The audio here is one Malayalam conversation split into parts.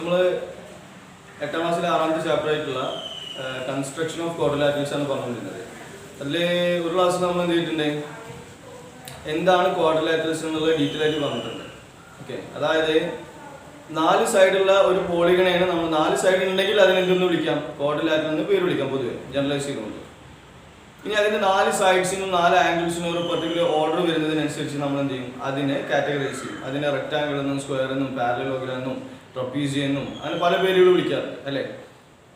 നമ്മൾ 8ാം ക്ലാസ്സിലെ 6ാമത്തെ ചാപ്റ്റർ ആയിട്ടുള്ള കൺസ്ട്രക്ഷൻ ഓഫ് ക്വാഡ്രിലാറ്ററൽസ് ആണ് പറഞ്ഞുകൊണ്ടിരുന്നത്. അതിൽ ഒരു ക്ലാസ്സിൽ നമ്മൾ എന്ത് ചെയ്തിട്ടുണ്ട്, എന്താണ് ക്വാഡ്രിലാറ്ററൽസ് എന്നുള്ളത് ഡീറ്റെയിൽ ആയിട്ട് പറഞ്ഞിട്ടുണ്ട്. ഓക്കെ, അതായത് 4 സൈഡുള്ള ഒരു പോളിഗണയാണ്. നമ്മൾ 4 സൈഡ് ഉണ്ടെങ്കിൽ അതിനെന്തെന്ന് വിളിക്കാം, ക്വാഡ്രിലാറ്ററൽ എന്ന് പേര് വിളിക്കാം പൊതുവെ, ജനറലൈസ് ചെയ്തുകൊണ്ട്. ഇനി അതിൻ്റെ 4 സൈഡ്സിനും 4 ആംഗിൾസിനും ഒരു പെർട്ടിക്കുലർ ഓർഡർ വരുന്നതിനനുസരിച്ച് നമ്മൾ എന്ത് ചെയ്യും, അതിനെ കാറ്റഗറൈസ് ചെയ്യും. അതിനെ റെക്ടാങ്കിൾ എന്നും സ്ക്വയർ എന്നും പാരലലോഗ്രാം എന്നും ട്രപ്പീസിയം എന്നും അങ്ങനെ പല പേരുകൾ വിളിക്കാറുണ്ട് അല്ലേ.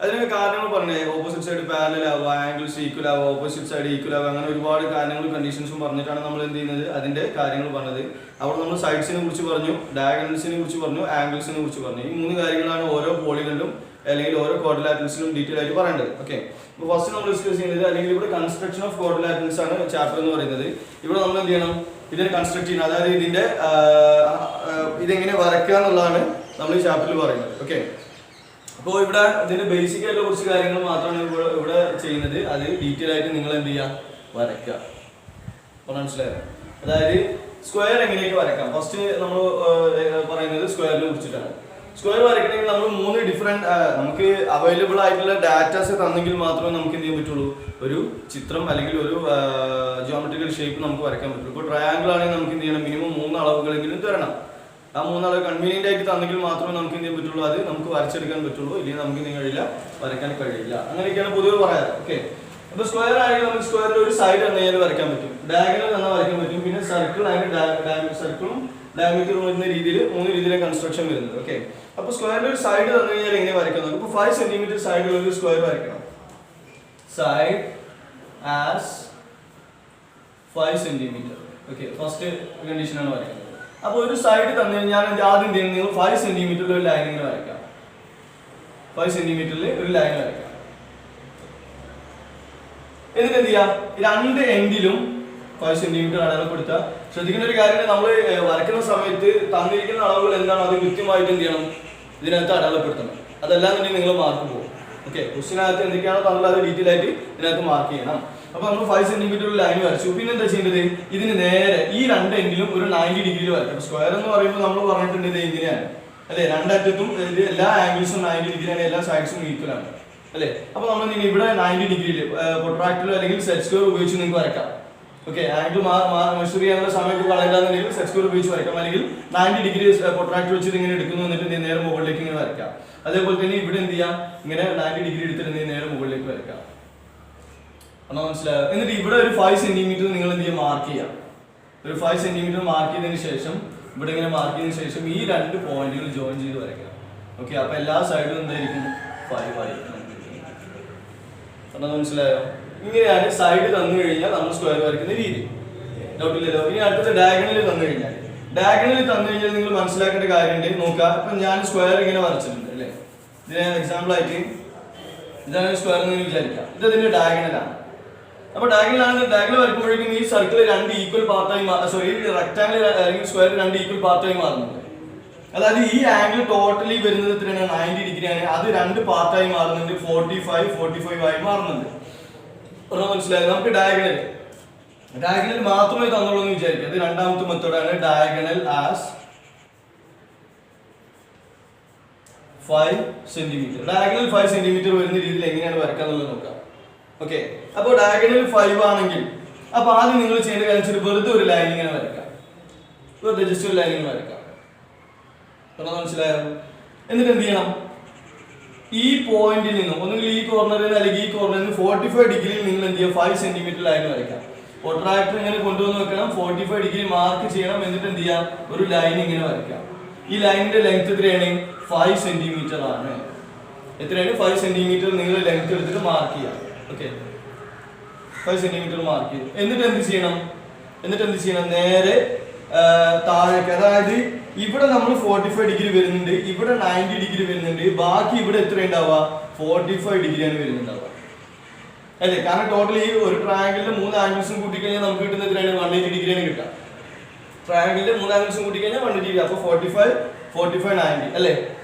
അതിനൊക്കെ കാരണങ്ങൾ പറഞ്ഞേ, ഓപ്പോസിറ്റ് സൈഡ് പാരലൽ ആവുക, ആംഗിൾസ് ഈക്വൽ ആവുക, ഓപ്പോസിറ്റ് സൈഡ് ഈക്വൽ ആവുക, അങ്ങനെ ഒരുപാട് കാര്യങ്ങളും കണ്ടീഷൻസും പറഞ്ഞിട്ടാണ് നമ്മൾ എന്ത് ചെയ്യുന്നത്, അതിൻ്റെ കാര്യങ്ങൾ പറഞ്ഞത്. അവിടെ നമ്മൾ സൈഡ്സിനെ കുറിച്ച് പറഞ്ഞു, ഡയഗണൽസിനെ കുറിച്ച് പറഞ്ഞു, ആംഗിൾസിനെ കുറിച്ച് പറഞ്ഞു. ഈ 3 കാര്യങ്ങളാണ് ഓരോ പോളികളിലും അല്ലെങ്കിൽ ഓരോ ക്വാഡ്രിലാറ്ററൽസിലും ഡീറ്റെയിൽ ആയിട്ട് പറയേണ്ടത്. ഓക്കെ, അപ്പോൾ ഫസ്റ്റ് നമ്മൾ ഡിസ്കസ് ചെയ്യുന്നത്, അല്ലെങ്കിൽ ഇവിടെ കൺസ്ട്രക്ഷൻ ഓഫ് ക്വാഡ്രിലാറ്ററൽസ് ആണ് ചാപ്റ്റർ എന്ന് പറയുന്നത്. ഇവിടെ നമ്മൾ എന്ത് ചെയ്യണം, ഇതിനെ കൺസ്ട്രക്ട് ചെയ്യണം, അതായത് ഇതിൻ്റെ ഇതെങ്ങനെ വരയ്ക്കുക എന്നുള്ളതാണ് നമ്മൾ ഈ ചാപ്റ്ററിൽ പറയുന്നത്. ഓക്കെ, അപ്പോൾ ഇവിടെ ഇതിന്റെ ബേസിക് ആയിട്ടുള്ള കുറച്ച് കാര്യങ്ങൾ മാത്രമാണ് ഇവിടെ ചെയ്യുന്നത്. അത് ഡീറ്റെയിൽ ആയിട്ട് നിങ്ങൾ എന്ത് ചെയ്യുക, വരയ്ക്കുക. അപ്പോൾ മനസ്സിലായോ? അതായത് സ്ക്വയർ എങ്ങനെയൊക്കെ വരയ്ക്കാം. ഫസ്റ്റ് നമ്മൾ പറയുന്നത് സ്ക്വയറിനെ കുറിച്ചിട്ടാണ്. സ്ക്വയർ വരയ്ക്കണമെങ്കിൽ നമ്മൾ 3 ഡിഫറെന്റ് നമുക്ക് അവൈലബിൾ ആയിട്ടുള്ള ഡാറ്റാസ് തന്നെങ്കിൽ മാത്രമേ നമുക്ക് എന്ത് ചെയ്യാൻ പറ്റുള്ളൂ, ഒരു ചിത്രം അല്ലെങ്കിൽ ഒരു ജിയോമെട്രിക്കൽ ഷേപ്പ് നമുക്ക് വരയ്ക്കാൻ പറ്റുള്ളൂ. ഇപ്പോൾ ട്രയാങ്കിൾ ആണെങ്കിൽ നമുക്ക് എന്ത് ചെയ്യണം, മിനിമം 3 അളവുകളെങ്കിലും തരണം. ആ 3 അളവ് കൺവീനിയന്റ് ആയിട്ട് തന്നെങ്കിൽ മാത്രമേ നമുക്ക് എന്ത് ചെയ്യാൻ പറ്റുള്ളൂ, അത് നമുക്ക് വരച്ചെടുക്കാൻ പറ്റുള്ളൂ. ഇല്ലെങ്കിൽ നമുക്ക് എന്ത് കഴിയില്ല, വരയ്ക്കാൻ കഴിയില്ല. അങ്ങനെയൊക്കെയാണ് പൊതുവെ പറയാറ്. ഓക്കെ, അപ്പോൾ സ്ക്വയർ ആണെങ്കിൽ നമുക്ക് സ്ക്വയറിൽ ഒരു സൈഡ് തന്നെയാൽ വരയ്ക്കാൻ പറ്റും, ഡയഗണൽ തന്നെ വരയ്ക്കാൻ പറ്റും, പിന്നെ സർക്കിൾ അതിന് സർക്കിളും ഡയമീറ്ററും വരുന്ന രീതിയിൽ 3 രീതിയിലെ കൺസ്ട്രക്ഷൻ വരുന്നത്. ഓക്കെ, അപ്പോൾ സ്ക്വയറിൽ ഒരു സൈഡ് തന്നു കഴിഞ്ഞാൽ എങ്ങനെ വരയ്ക്കാൻ നോക്കും. ഇപ്പോൾ 5 സെന്റിമീറ്റർ സൈഡുള്ള ഒരു സ്ക്വയർ വരയ്ക്കണം. Side as 5 centimetre. Okay, first കണ്ടീഷനാണ് വരയ്ക്കുന്നത്. അപ്പോൾ ഒരു സൈഡ് തന്നു കഴിഞ്ഞാൽ ആദ്യം നിങ്ങൾ 5 സെന്റിമീറ്ററിൽ ഒരു ലൈൻ ഇങ്ങനെ വരയ്ക്കാം. 5 സെന്റിമീറ്ററിൽ ഒരു ലൈൻ വരയ്ക്കാം. എന്നിട്ട് എന്ത് ചെയ്യാം, 2 എൻഡിലും 5 സെന്റിമീറ്റർ അടയാളപ്പെടുത്തുക. ശ്രദ്ധിക്കേണ്ട ഒരു കാര്യം, നമ്മൾ വരയ്ക്കുന്ന സമയത്ത് തന്നിരിക്കുന്ന അളവുകൾ എന്താണ് അത് കൃത്യമായിട്ട് എന്ത് ചെയ്യണം, ഇതിനകത്ത് അടയാളപ്പെടുത്തണം. അതല്ലാന്നുണ്ടെങ്കിൽ നിങ്ങൾ മാർക്ക് പോകും. ഓക്കെ, ക്വസ്റ്റിനകത്ത് എന്തൊക്കെയാണോ തന്നത് അത് ഡീറ്റെയിൽ ആയിട്ട് ഇതിനകത്ത് മാർക്ക് ചെയ്യണം. അപ്പോൾ നമ്മൾ 5 സെന്റിമീറ്റർ ലൈൻ വരച്ചു. പിന്നെ എന്താ ചെയ്യേണ്ടത്, ഇതിന് നേരെ ഈ 2 എൻഡിലും ഒരു 90 ഡിഗ്രിയിൽ വരക്കണം. സ്ക്വയർ എന്ന് പറയുമ്പോൾ നമ്മൾ പറഞ്ഞിട്ടുണ്ട് ഇത് ഇങ്ങനെയാണ് അല്ലേ, 2 അറ്റത്തും എല്ലാ ആംഗിൾസും 90 ഡിഗ്രിയാണ്, എല്ലാ സൈഡ്സും ഈക്വൽ ആണ് അല്ലേ. അപ്പോൾ നമ്മൾ ഇവിടെ 90 ഡിഗ്രിയിൽ പ്രൊട്രാക്ടർ അല്ലെങ്കിൽ സെറ്റ് സ്ക്വയർ ഉപയോഗിച്ച് നിങ്ങൾക്ക് വരയ്ക്കാം. ഓക്കെ, ആംഗിൾ മെഷർ ചെയ്യാനുള്ള സമയത്ത് കളയില്ലാന്നുണ്ടെങ്കിൽ സെറ്റ് സ്ക്വയർ ഉപയോഗിച്ച് വരയ്ക്കാം, അല്ലെങ്കിൽ 90 ഡിഗ്രി പ്രൊട്രാക്ടർ വെച്ചിട്ട് ഇങ്ങനെ എടുക്കുന്നു, എന്നിട്ട് നേരെ മുകളിലേക്ക് ഇങ്ങനെ വരയ്ക്കാം. അതേപോലെ തന്നെ ഇവിടെ എന്ത് ചെയ്യാം, ഇങ്ങനെ 90 ഡിഗ്രി എടുത്തിട്ട് നേരെ മുകളിലേക്ക് വരയ്ക്കാം. അപ്പോൾ മനസ്സിലായോ? എന്നിട്ട് ഇവിടെ ഒരു 5 സെന്റിമീറ്റർ നിങ്ങൾ എന്ത് ചെയ്യാം, മാർക്ക് ചെയ്യാം. ഒരു 5 സെന്റിമീറ്റർ മാർക്ക് ചെയ്തതിന് ശേഷം ഇവിടെ ഇങ്ങനെ മാർക്ക് ചെയ്തതിന് ശേഷം ഈ 2 പോയിന്റുകൾ ജോയിൻ ചെയ്ത് വരയ്ക്കാം. ഓക്കെ, അപ്പോൾ എല്ലാ സൈഡും എന്തായിരിക്കും, 5 ആയിരിക്കും. മനസ്സിലായോ? ഇങ്ങനെയാണ് സൈഡ് തന്നു കഴിഞ്ഞാൽ നമ്മൾ സ്ക്വയർ വരയ്ക്കുന്ന രീതി. ഡൗട്ടില്ലല്ലോ? ഇനി അടുത്തത് ഡയഗണലിൽ തന്നു കഴിഞ്ഞാൽ, നിങ്ങൾ മനസ്സിലാക്കേണ്ട കാര്യമുണ്ട്. നോക്കുക, ഇപ്പം ഞാൻ സ്ക്വയർ ഇങ്ങനെ വരച്ചിട്ടുണ്ട് അല്ലേ. ഇതിന് എക്സാമ്പിൾ ആയിട്ട് ഇതാണ് സ്ക്വയർ എന്ന് വിചാരിക്കാം. ഇത് അതിന്റെ ഡയഗണലാണ്. അപ്പോൾ ഡയഗണൽ വരയ്ക്കുമ്പോഴേക്കും ഈ സർക്കിൾ 2 ഈക്വൽ പാർട്ടായി, റെക്ടാങ്കിൾ അല്ലെങ്കിൽ സ്ക്വയർ 2 ഈക്വൽ പാർട്ടായി മാറുന്നുണ്ട്. അതായത് ഈ ആംഗിൾ ടോട്ടലി വരുന്നത് എത്രയാണ്, 90 ഡിഗ്രിയാണ്. അത് 2 പാർട്ടായി മാറുന്നുണ്ട്, 45 ആയി മാറുന്നുണ്ട്. മനസ്സിലായത്? നമുക്ക് ഡയഗണൽ മാത്രമേ തന്നുള്ളൂ എന്ന് വിചാരിക്കുക. അത് രണ്ടാമത്തെ മെത്തേഡാണ്, diagonal as 5 centimetre. Diagonal 5 centimetre വരുന്ന രീതിയിൽ എങ്ങനെയാണ് വരയ്ക്കാന്നുള്ളത് നോക്കാം. ഓക്കെ, അപ്പോൾ ഡയഗണൽ 5 ആണെങ്കിൽ അപ്പൊ ആദ്യം നിങ്ങൾ ചെയ്യേണ്ട കാര്യം വെറുതെ ഒരു ലൈൻ ഇങ്ങനെ വരയ്ക്കാം. വെറുതെ ജസ്റ്റ് ഒരു ലൈൻ ഇങ്ങനെ വരയ്ക്കാം. മനസ്സിലായോ? എന്നിട്ട് എന്ത് ചെയ്യണം, ഈ പോയിന്റിൽ നിന്നും ഒന്നുകിൽ ഈ കോർണറിൽ നിന്ന് അല്ലെങ്കിൽ ഈ കോർണറിൽ നിന്ന് 45 ഡിഗ്രിയിൽ നിങ്ങൾ എന്ത് ചെയ്യുക, 5 സെന്റിമീറ്റർ ലൈൻ വരയ്ക്കാം. പ്രൊട്രാക്ടർ ഇങ്ങനെ കൊണ്ടുവന്ന് വെക്കണം, 45 ഡിഗ്രി മാർക്ക് ചെയ്യണം. എന്നിട്ട് എന്ത് ചെയ്യാം, ഒരു ലൈൻ ഇങ്ങനെ വരയ്ക്കാം. ഈ ലൈനിന്റെ ലെങ്ത് എത്രയാണ്, 5 സെന്റിമീറ്റർ ആണ്. എത്രയാണ്, 5 സെന്റിമീറ്റർ നിങ്ങൾ ലെങ്ത് എടുത്തിട്ട് മാർക്ക് ചെയ്യാം. ഓക്കെ, 5 സെന്റിമീറ്റർ മാർക്ക് ചെയ്തു. എന്നിട്ട് എന്ത് ചെയ്യണം, നേരെ താഴേക്ക്, അതായത് ഇവിടെ നമ്മൾ 45 ഡിഗ്രി വരുന്നുണ്ട്, ഇവിടെ 90 ഡിഗ്രി വരുന്നുണ്ട്, ബാക്കി ഇവിടെ എത്ര ഉണ്ടാവുക, 45 ഡിഗ്രിയാണ് വരുന്നുണ്ടാവുക അല്ലേ. കാരണം ടോട്ടൽ ഈ ഒരു ട്രയാങ്കിളിന്റെ 3 ആംഗിൾസും കൂട്ടിക്കഴിഞ്ഞാൽ നമുക്ക് കിട്ടുന്ന എത്രയാണ്, 180 ഡിഗ്രിയാണ് കിട്ടുക. ട്രയാങ്കിളിന്റെ 3 ആംഗിൾസും കൂട്ടിക്കഴിഞ്ഞാൽ 180 ഡിഗ്രി. അപ്പോൾ 45 90 അല്ലേ.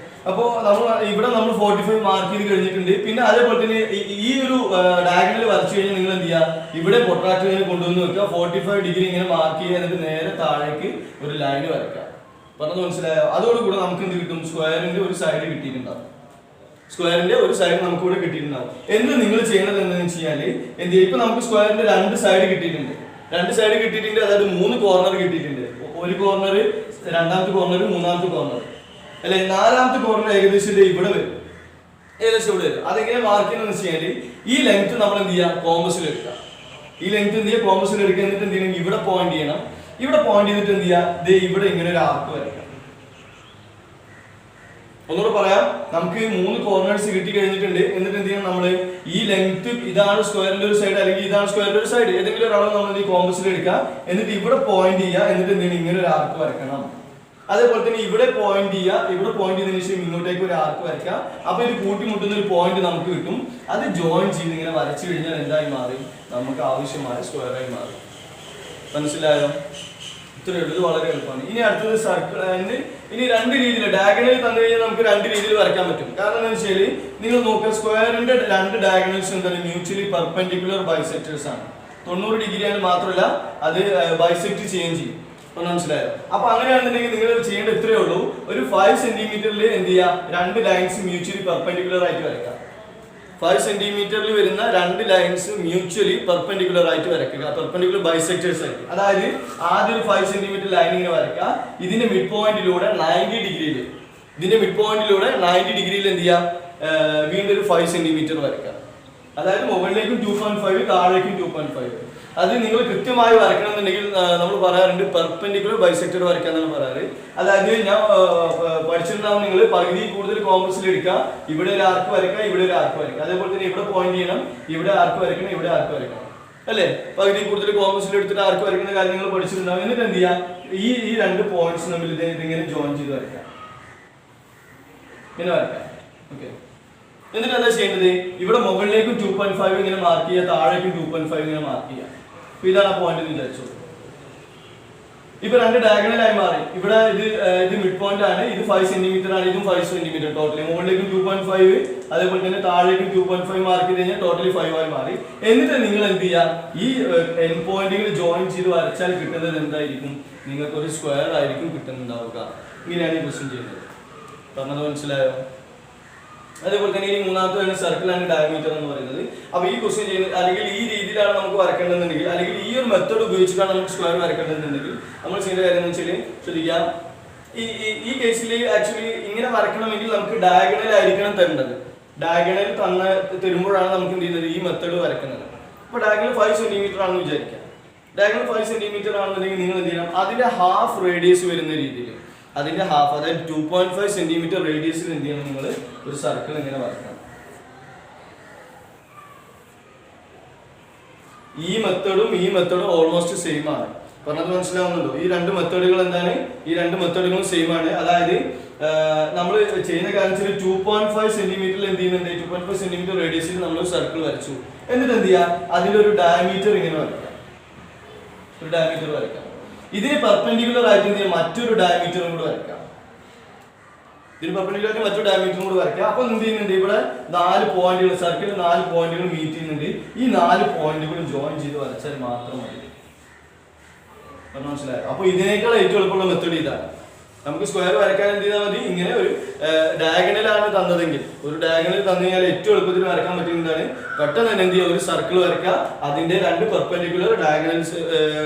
അപ്പോൾ ഇവിടെ നമ്മൾ 45 മാർക്ക് ചെയ്ത് കഴിഞ്ഞിട്ടുണ്ട്. പിന്നെ അതേപോലെ തന്നെ ഈ ഒരു ഡയഗണൽ വരച്ചു കഴിഞ്ഞാൽ നിങ്ങൾ എന്ത് ചെയ്യുക, ഇവിടെ പ്രൊട്രാക്ടർ കൊണ്ടുവന്ന് വെക്കുക, 45 ഡിഗ്രി ഇങ്ങനെ മാർക്ക് ചെയ്യുക. എന്നിട്ട് നേരെ താഴേക്ക് ഒരു ലൈൻ വരയ്ക്കുക. പറഞ്ഞത് മനസ്സിലായോ? അതോടുകൂടെ നമുക്ക് എന്ത് കിട്ടും? സ്ക്വയറിന്റെ ഒരു സൈഡ് കിട്ടിയിട്ടുണ്ടാവും. സ്ക്വയറിന്റെ ഒരു സൈഡ് നമുക്ക് ഇവിടെ കിട്ടിയിട്ടുണ്ടാവും. എന്ത് നിങ്ങൾ ചെയ്യണത് എന്താണെന്ന് വെച്ചാൽ എന്ത് ചെയ്യും? ഇപ്പൊ നമുക്ക് സ്ക്വയറിന്റെ രണ്ട് സൈഡ് കിട്ടിയിട്ടുണ്ട്. അതായത് 3 കോർണർ കിട്ടിയിട്ടുണ്ട്. ഒരു കോർണർ, രണ്ടാമത്തെ കോർണർ, മൂന്നാമത്തെ കോർണർ അല്ലെ. നാലാമത്തെ കോർണർ ഏകദേശം ഇവിടെ വരും. അതെങ്ങനെ മാർക്ക് ചെയ്യുന്നത് വെച്ചാൽ ഈ ലെങ്ത് നമ്മൾ എന്ത് ചെയ്യുക? കോമ്പസിൽ എടുക്കുക. ഈ ലെങ്ത് എന്ത് ചെയ്യുക? കോമ്പസിൽ എടുക്കുക. എന്നിട്ട് എന്ത് ചെയ്യണം? ഇവിടെ പോയിന്റ് ചെയ്യണം. ഇവിടെ പോയിന്റ് ചെയ്തിട്ട് എന്ത് ചെയ്യുക? ഇവിടെ ഇങ്ങനെ ഒരു ആർക്ക് വരയ്ക്കാം. ഒന്നുകൂടെ പറയാം, നമുക്ക് 3 കോർണേഴ്സ് കിട്ടി കഴിഞ്ഞിട്ടുണ്ട്. എന്നിട്ട് എന്ത് ചെയ്യണം? നമ്മള് ഈ ലെങ്ത് ഇതാണ് സ്ക്വയറിന്റെ ഒരു സൈഡ്, അല്ലെങ്കിൽ ഇതാണ് സ്ക്വയറിന്റെ ഒരു സൈഡ്, ഏതെങ്കിലും ഒരു അളവ് നമ്മൾ ഈ കോമ്പസിൽ എടുക്കുക. എന്നിട്ട് ഇവിടെ പോയിന്റ് ചെയ്യുക. എന്നിട്ട് എന്ത് ചെയ്യണം? ഇങ്ങനെ ഒരു ആർക്ക് വരയ്ക്കണം. അതേപോലെ തന്നെ ഇവിടെ പോയിന്റ് ചെയ്യുക. ഇവിടെ പോയിന്റ് ചെയ്തതിനു ശേഷം ഇങ്ങോട്ടേക്ക് ഒരു ആർക്ക് വരയ്ക്കുക. അപ്പൊ ഇത് കൂട്ടിമുട്ടുന്ന ഒരു പോയിന്റ് നമുക്ക് കിട്ടും. അത് ജോയിൻ ചെയ്ത് ഇങ്ങനെ വരച്ചു കഴിഞ്ഞാൽ എന്തായി മാറി? നമുക്ക് ആവശ്യമായ സ്ക്വയറായി മാറി. മനസ്സിലായോ? ഇത്രയേ ഉള്ളൂ. ഇത് വളരെ എളുപ്പമാണ്. ഇനി അടുത്തത് സർക്കിൾ. ഇനി 2 രീതിയിൽ ഡയഗണൽ തന്നു കഴിഞ്ഞാൽ നമുക്ക് 2 രീതിയിൽ വരയ്ക്കാൻ പറ്റും. കാരണം എന്താ വെച്ചാൽ നിങ്ങൾ നോക്കുക, സ്ക്വയറിന്റെ 2 ഡയഗണൽസ് എന്താണ്? മ്യൂച്വലി പെർപെൻഡിക്കുലർ ബൈസെക്ടേഴ്സ് ആണ്. 90 ഡിഗ്രി ആണ്. മാത്രമല്ല അത് ബൈസെക്ട് ചെയ്യുകയും ചെയ്യും. മനസ്സിലായോ? അപ്പൊ അങ്ങനെയാണെന്നുണ്ടെങ്കിൽ നിങ്ങൾ ചെയ്യേണ്ട ഇത്രയേ ഉള്ളൂ. ഒരു 5 സെന്റിമീറ്ററിൽ എന്ത് ചെയ്യുക? 2 ലൈൻസ് മ്യൂച്വലി പെർപെൻഡിക്കുലർ ആയിട്ട് വരയ്ക്കാം. 5 സെന്റിമീറ്ററിൽ വരുന്ന 2 ലൈൻസ് മ്യൂച്വലി പെർപെൻഡിക്കുലർ ആയിട്ട് വരയ്ക്കുക. പെർപെൻഡിക്കുലർ ബൈസെക്ടേഴ്സ് ആയിട്ട്. അതായത് ആദ്യം ഒരു 5 സെന്റിമീറ്റർ ലൈൻ ഇങ്ങനെ വരയ്ക്കുക. ഇതിന്റെ മിഡ് പോയിന്റിലൂടെ 90 ഡിഗ്രിയിൽ എന്ത് ചെയ്യുക? വീണ്ടും ഒരു 5 സെന്റിമീറ്റർ വരയ്ക്കുക. അതായത് മുകളിലേക്കും 2.5, താഴേക്കും 2.5. അത് നിങ്ങൾ കൃത്യമായി വരയ്ക്കണമെന്നുണ്ടെങ്കിൽ നമ്മൾ പറയാറുണ്ട് പെർപെൻഡിക്കുലർ ബൈസെക്ടർ വരയ്ക്കാന്നാണ് പറയാറ്. അതായത് ഞാൻ പഠിച്ചിട്ടുണ്ടാവും, നിങ്ങൾ പകുതി കൂടുതൽ കോമ്പസിൽ എടുക്കുക. ഇവിടെ ഒരു ആർക്ക് വരയ്ക്കുക, ഇവിടെ ഒരു ആർക്ക് വരയ്ക്കുക. അതേപോലെ തന്നെ ഇവിടെ പോയിന്റ് ചെയ്യണം, ഇവിടെ ആർക്ക് വരയ്ക്കണം, ഇവിടെ ആർക്ക് വരയ്ക്കണം അല്ലേ. പകുതി കൂടുതൽ കോമ്പസിൽ എടുത്തിട്ട് ആർക്ക് വരയ്ക്കുന്ന കാര്യം നിങ്ങൾ പഠിച്ചിട്ടുണ്ടാവും. എന്നിട്ട് എന്ത് ചെയ്യുക? ഈ 2 പോയിന്റ്സ് തമ്മിൽ ഇതിങ്ങനെ ജോയിൻ ചെയ്ത് വരയ്ക്കാം. ഇങ്ങനെ വരയ്ക്കാം. ഓക്കെ. എന്നിട്ട് എന്താ ചെയ്യേണ്ടത്? ഇവിടെ മുകളിലേക്കും 2.5 ഇങ്ങനെ മാർക്ക് ചെയ്യുക, താഴേക്കും 2.5 ഇങ്ങനെ മാർക്ക് ചെയ്യുക. ഇതാണ് ആ പോയിന്റ് എന്ന് വിചാരിച്ചു. ഇപ്പൊ 2 ഡയഗണലായി മാറി. ഇവിടെ ഇത് മിഡ് പോയിന്റ് ആണ്. ഇത് 5 സെന്റിമീറ്റർ ആണ്. ഇതും 5 സെന്റിമീറ്റർ ടോട്ടലി. മുകളിലേക്കും 2.5, അതേപോലെ തന്നെ താഴേക്കും 2.5 മാർക്ക് ചെയ്ത് കഴിഞ്ഞാൽ ടോട്ടലി 5 ആയി മാറി. എന്നിട്ട് നിങ്ങൾ എന്ത് ചെയ്യുക? ഈ എൻ പോയിന്റുകൾ ജോയിൻ ചെയ്ത് വരച്ചാൽ കിട്ടുന്നത് എന്തായിരിക്കും? നിങ്ങൾക്ക് ഒരു സ്ക്വയർ ആയിരിക്കും കിട്ടുന്നുണ്ടാവുക. ഇങ്ങനെയാണ് ഈ ക്വസ്റ്റ്യൻ ചെയ്യുന്നത്. പറഞ്ഞത് മനസ്സിലായോ? അതേപോലെ തന്നെ ഈ മൂന്നാമത്തെ സർക്കിളാണ് ഡയമീറ്റർ എന്ന് പറയുന്നത്. അപ്പൊ ഈ ക്വസ്റ്റ്യൻ ചെയ്യുന്നത് അല്ലെങ്കിൽ ഈ രീതിയിലാണ് നമുക്ക് വരക്കേണ്ടതെന്നുണ്ടെങ്കിൽ, അല്ലെങ്കിൽ ഈ ഒരു മെത്തേഡ് ഉപയോഗിച്ചിട്ടാണ് നമുക്ക് സ്ക്വയർ വരക്കേണ്ടതെന്നുണ്ടെങ്കിൽ നമ്മൾ ചെയ്യേണ്ട കാര്യം എന്ന് വെച്ചാൽ ശ്രദ്ധിക്കാം. ഈ കേസിൽ ആക്ച്വലി ഇങ്ങനെ വരയ്ക്കണമെങ്കിൽ നമുക്ക് ഡയഗണൽ ആയിരിക്കണം തരേണ്ടത്. ഡയഗണൽ തരുമ്പോഴാണ് നമുക്ക് എന്ത് ചെയ്യുന്നത്? ഈ മെത്തേഡ് വരയ്ക്കുന്നത്. അപ്പൊ ഡയഗണൽ 5 സെന്റിമീറ്റർ ആണെന്ന് വിചാരിക്കാം. ഡയഗണൽ 5 സെന്റിമീറ്റർ ആണെന്നുണ്ടെങ്കിൽ നിങ്ങൾ എന്ത് ചെയ്യണം? അതിന്റെ ഹാഫ് റേഡിയസ് വരുന്ന രീതിയിൽ, അതിന്റെ ഹാഫ്, അതായത് 2.5 സെന്റിമീറ്റർ റേഡിയസിൽ എന്ത് ചെയ്യണം? നിങ്ങൾ ഒരു സർക്കിൾ ഇങ്ങനെ വരക്കണം. ഈ മെത്തേഡും ഓൾമോസ്റ്റ് സെയിം ആണ്. പറഞ്ഞത് മനസ്സിലാവുന്നുണ്ടോ? ഈ 2 മെത്തേഡുകൾ എന്താണ്? ഈ 2 മെത്തേഡുകളും സെയിം ആണ്. അതായത് നമ്മൾ ചെയ്യുന്ന കാര്യം 2.5 സെന്റിമീറ്ററിൽ എന്ത് ചെയ്യുന്നുണ്ട്? 2.5 സെന്റിമീറ്റർ റേഡിയസിൽ നമ്മൾ ഒരു സർക്കിൾ വരച്ചു. എന്നിട്ട് എന്ത് ചെയ്യുക? അതിന്റെ ഒരു ഡയമീറ്റർ ഇങ്ങനെ വരയ്ക്കാം. ഇതിന് പെർപെൻഡിക്കുലർ ആയിട്ട് എന്ത് ചെയ്യാം? മറ്റൊരു ഡയമീറ്ററും കൂടെ വരയ്ക്കാം. മറ്റൊരു ഡയമീറ്ററും കൂടെ വരയ്ക്കാം. അപ്പൊ എന്ത് ചെയ്യുന്നുണ്ട്? ഇവിടെ 4 പോയിന്റുകൾ, സർക്കിളിൽ 4 പോയിന്റുകൾ മീറ്റ് ചെയ്യുന്നുണ്ട്. ഈ 4 പോയിന്റുകളും ജോയിൻ ചെയ്ത് വരച്ചാൽ മാത്രം മതി. മനസ്സിലായോ? അപ്പൊ ഇതിനേക്കാൾ ഏറ്റവും എളുപ്പമുള്ള മെത്തേഡ് ഇതാണ്. നമുക്ക് സ്ക്വയർ വരയ്ക്കാൻ എന്ത് ചെയ്താൽ മതി? ഇങ്ങനെ ഒരു ഡയഗണലാണ് തന്നതെങ്കിൽ, ഒരു ഡയഗണൽ തന്നു കഴിഞ്ഞാൽ ഏറ്റവും എളുപ്പത്തിൽ വരയ്ക്കാൻ പറ്റുന്നതാണ്. പെട്ടെന്ന് തന്നെ എന്ത് ചെയ്യുക? ഒരു സർക്കിൾ വരയ്ക്കുക. അതിന്റെ 2 പെർപെൻഡിക്കുലർ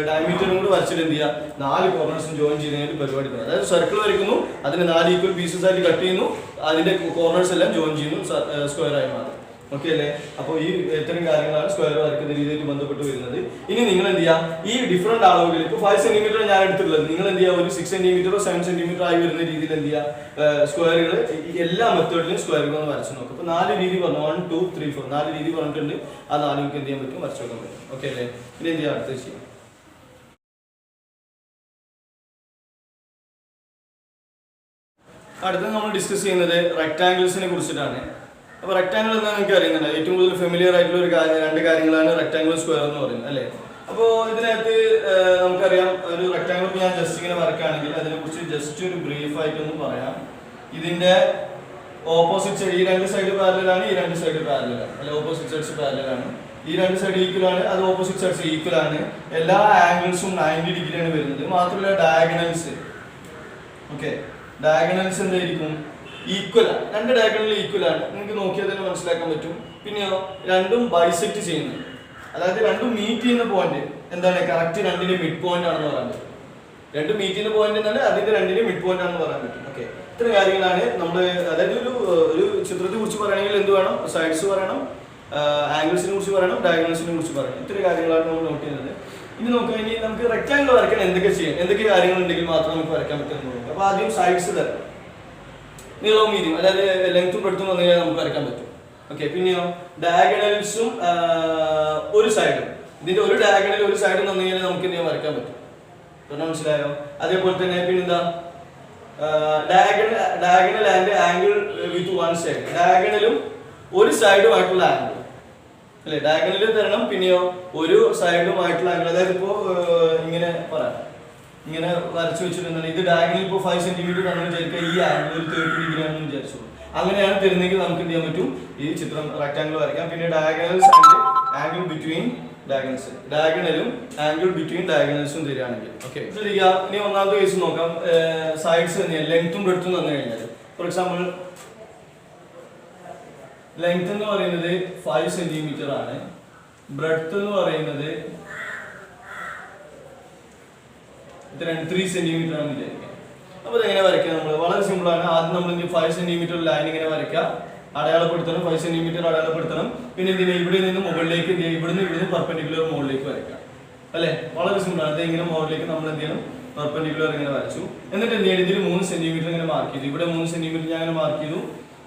ഡയമീറ്ററും കൂടെ വരച്ചിട്ട് എന്ത് ചെയ്യുക? 4 കോർണേഴ്സും ജോയിൻ ചെയ്യുന്നതിന് പരിപാടി. അതായത് സർക്കിൾ വരയ്ക്കുന്നു, അതിന് 4 ഈക്വൽ പീസസ് ആയിട്ട് കട്ട് ചെയ്യുന്നു, അതിന്റെ കോർണേഴ്സ് എല്ലാം ജോയിൻ ചെയ്യുന്നു, സ്ക്വയർ ആയി മാറും. ഓക്കെ അല്ലേ? അപ്പോൾ ഈ ഇത്തരം കാര്യങ്ങളാണ് സ്ക്വയർ വരയ്ക്കുന്ന രീതിയായിട്ട് ബന്ധപ്പെട്ട് വരുന്നത്. ഇനി നിങ്ങൾ എന്ത് ചെയ്യുക? ഈ ഡിഫറെന്റ് അളവുകൾ, ഇപ്പോൾ 5 സെന്റിമീറ്റർ ഞാൻ എടുത്തിട്ടുള്ളത്, നിങ്ങൾ എന്ത് ചെയ്യുക? ഒരു 6 സെന്റിമീറ്ററോ 7 സെന്റിമീറ്റർ ആയി വരുന്ന രീതിയിൽ എന്ത് ചെയ്യുക? സ്ക്വയറുകൾ എല്ലാ മെത്തേഡിലും സ്ക്വയറുകൾ ഒന്ന് വരച്ച് നോക്കും. അപ്പോൾ 4 രീതി പറഞ്ഞു, 1, 2, 3, 4 4 രീതി പറഞ്ഞിട്ടുണ്ട്. ആ 4 നമുക്ക് എന്ത് ചെയ്യാൻ പറ്റും? വരച്ച് നോക്കാൻ പറ്റും. ഓക്കെ അല്ലേ? ഇനി എന്ത് ചെയ്യാം? അടുത്തത് ചെയ്യാം. അടുത്തത് നമ്മൾ ഡിസ്കസ് ചെയ്യുന്നത് റെക്ടാംഗിൾസിനെ കുറിച്ചിട്ടാണ്. അപ്പോൾ റെക്ടാംഗിൾ എന്താ നിങ്ങൾക്ക് അറിയുന്നുണ്ട്? ഏറ്റവും കൂടുതൽ ഫെമിലിയർ ആയിട്ടുള്ള 2 കാര്യങ്ങളാണ് റെക്ടാംഗിൾ, സ്ക്വയർ എന്ന് പറയുന്നത് അല്ലേ. അപ്പോൾ ഇതിനകത്ത് നമുക്കറിയാം, ഒരു റെക്ടാംഗിൾ ഞാൻ ജസ്റ്റ് ഇങ്ങനെ വരയ്ക്കുകയാണെങ്കിൽ അതിനെക്കുറിച്ച് ജസ്റ്റ് ഒരു ബ്രീഫ് ആയിട്ടൊന്ന് പറയാം. ഇതിന്റെ ഓപ്പോസിറ്റ് സൈഡ്, ഈ 2 സൈഡ് പാരലലാണ്, ഈ 2 സൈഡ് പാരലലാണ് അല്ലെ. ഓപ്പോസിറ്റ് സൈഡ്സ് പാരലലാണ്. ഈ 2 സൈഡ് ഈക്വൽ ആണ്, അത് ഓപ്പോസിറ്റ് സൈഡ്സ് ഈക്വൽ ആണ്. എല്ലാ ആംഗിൾസും 90 ഡിഗ്രിയാണ് വരുന്നത്. മാത്രമല്ല ഓക്കെ, ഡയഗണൽസ് എന്തായിരിക്കും? ഈക്വൽ ആണ്. രണ്ട് ഡയഗണൽ ഈക്വൽ ആണ്, നിങ്ങൾക്ക് നോക്കിയാൽ തന്നെ മനസ്സിലാക്കാൻ പറ്റും. പിന്നെയോ രണ്ടും ബൈസെക്ട് ചെയ്യുന്നു, അതായത് രണ്ടും മീറ്റ് ചെയ്യുന്ന പോയിന്റ് എന്താണ്? കറക്റ്റ് രണ്ടിന്റെ മിഡ് പോയിന്റ് ആണെന്ന് പറയാൻ പറ്റും. രണ്ടും മീറ്റ് ചെയ്യുന്ന പോയിന്റ് എന്നാൽ അതിന്റെ രണ്ടിന്റെ മിഡ് പോയിന്റ് ആണെന്ന് പറയാൻ പറ്റും. ഓക്കെ, ഇത്ര കാര്യങ്ങളാണ് നമ്മൾ, അതായത് ഒരു ചിത്രത്തെ കുറിച്ച് പറയണമെങ്കിൽ എന്ത് വേണം? സൈഡ്സ് പറയണം, ആംഗിൾസിനെ കുറിച്ച് പറയണം, ഡയഗണൽസിനെ കുറിച്ച് പറയണം. ഇത്ര കാര്യങ്ങളാണ് നമ്മൾ നോട്ട് ചെയ്യുന്നത്. ഇനി നോക്കുക, ഇനി നമുക്ക് റെക്ടാങ്കിൾ വരയ്ക്കാൻ എന്തൊക്കെ ചെയ്യാം, എന്തൊക്കെ കാര്യങ്ങൾ ഉണ്ടെങ്കിൽ മാത്രം നമുക്ക് വരയ്ക്കാൻ പറ്റുമെന്ന് നോക്കാം. അപ്പോൾ ആദ്യം സൈഡ്സ് തരാം, നീളവും വീതിയും, അതായത് ലെങ്ത്തും ബ്രെഡ്ത്തും വന്നു കഴിഞ്ഞാൽ നമുക്ക് വരയ്ക്കാൻ പറ്റും. ഓക്കെ, പിന്നെയോ ഡയഗണൽസും ഒരു സൈഡും, ഇതിന്റെ ഒരു ഡയഗണൽ ഒരു സൈഡും തന്നു കഴിഞ്ഞാൽ നമുക്ക് എന്ത് ചെയ്യാൻ വരയ്ക്കാൻ പറ്റും. മനസ്സിലായോ? അതേപോലെ തന്നെ പിന്നെന്താ? Diagonal and angle with one side, ഡയഗണലും ഒരു സൈഡുമായിട്ടുള്ള ആംഗിൾ അല്ലെ, ഡയഗണലിൽ തരണം. പിന്നെയോ ഒരു സൈഡുമായിട്ടുള്ള ആംഗിൾ, അതായത് ഇപ്പോ ഇങ്ങനെ പറയാം, ഇങ്ങനെ വരച്ചു വെച്ചിട്ടുണ്ടെങ്കിൽ ഇത് ഡയഗണൽ ഇപ്പോൾ 5 സെന്റിമീറ്റർ ആണെന്ന് വിചാരിക്കുക, ഈ ആംഗിൾ ഒരു 30 ഡിഗ്രി ആണെന്ന് വിചാരിച്ചു. അങ്ങനെയാണ് തരുന്നെങ്കിൽ നമുക്ക് എന്ത് ചെയ്യാൻ പറ്റും? ഈ ചിത്രം റെക്ടാങ്കിൾ വരയ്ക്കാം. പിന്നെ diagonals and angle between diagonals, ഡയഗണലും ആംഗിൾ ബിറ്റ്വീൻ ഡയഗണൽസും തരികയാണെങ്കിൽ. ഓക്കെ, ശ്രദ്ധിക്കുക. ഇനി ഒന്നാമത്തെ കേസ് നോക്കാം. സൈഡ്സ് തന്നെയാണ്, ലെങ്ത്തും ബ്രെഡ്ത്തും തന്നു കഴിഞ്ഞാൽ, ഫോർ എക്സാമ്പിൾ ലെങ്ത് എന്ന് പറയുന്നത് 5 സെന്റിമീറ്റർ ആണ്, ബ്രെഡ്ത്ത് എന്ന് പറയുന്നത് 3 സെന്റിമീറ്റർ ആണെന്ന് വിചാരിക്കാം. അപ്പോൾ ഇതെങ്ങനെ വരയ്ക്കാം? നമ്മൾ വളരെ സിമ്പിൾ ആണ്. ആദ്യം നമ്മൾ 5 സെന്റിമീറ്റർ ലൈൻ ഇങ്ങനെ വരയ്ക്കാം, അടയാളപ്പെടുത്തണം, 5 സെന്റിമീറ്റർ അടയാളപ്പെടുത്തണം. പിന്നെ എന്തിനാ ഇവിടെ നിന്ന് മുകളിലേക്ക് ഇവിടുന്ന് പെർപെൻഡിക്കുലർ മുകളിലേക്ക് വരയ്ക്കാം അല്ലെ, വളരെ സിമ്പിൾ ആണ്. ഇങ്ങനെ മുകളിലേക്ക് നമ്മൾ എന്ത് ചെയ്യണം? പെർപെൻഡിക്കുലർ ഇങ്ങനെ വരച്ചു. എന്നിട്ട് എന്ത് ചെയ്യണം? ഇതിൽ 3 സെന്റിമീറ്റർ ഇങ്ങനെ മാർക്ക് ചെയ്തു, ഇവിടെ 3 സെന്റിമീറ്റർ ഞാൻ അങ്ങനെ മാർക്ക് ചെയ്തു,